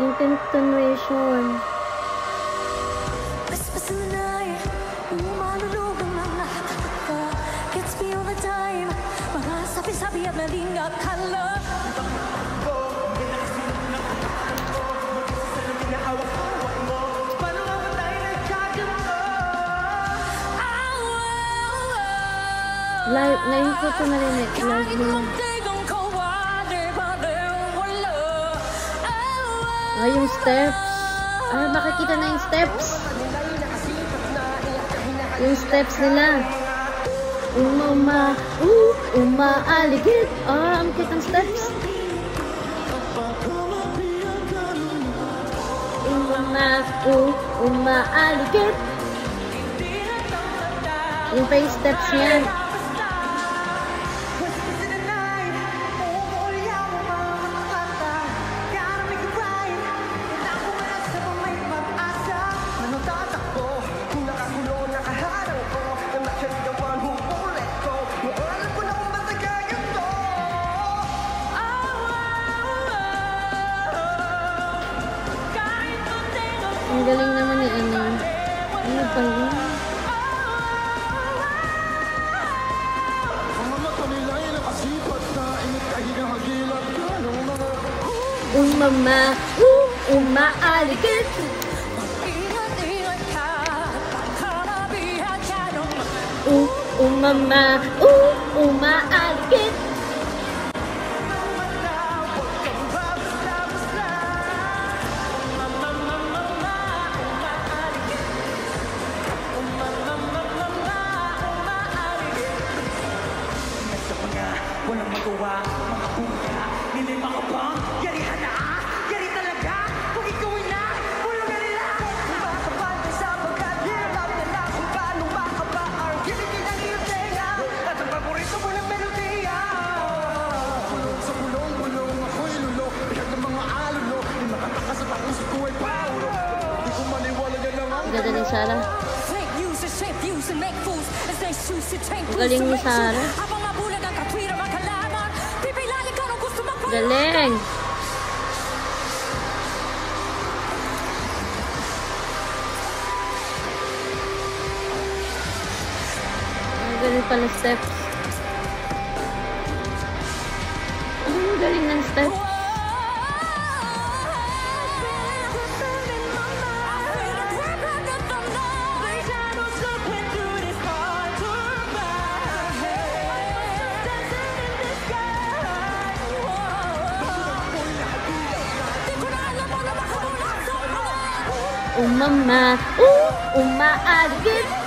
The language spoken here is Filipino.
Yung continuation. Sabi at naling akala live, ngayon ko ito narinig. Live nila. Yung steps. Makikita na yung steps. Yung steps nila. Umaaligid. Ang kitang steps. Umaaligid. Yung pa yung steps niyan. Ang galing naman ni ano. Ano pa yun? Umaaligid. Umaaligid. Walang magawa, mga buya, nilay mga bang, yarihan na, yari talaga, kung ikawin na, bulong na nila. Makapantay sa pagkadilap na lang kung paano makapaar, gilitin ang iyong tenga, at ang paborito mo ng melodiya. Bulong sa bulong, ako'y lulo, bihag ng mga alulo, di makatakas at ang usip ko ay paulo. Di ko maniwala yan lang ang Ganda ni Sarah. Ang galing ni Sarah. Galing! Ang galing pala steps. Ang galing ng steps. Umaaligid.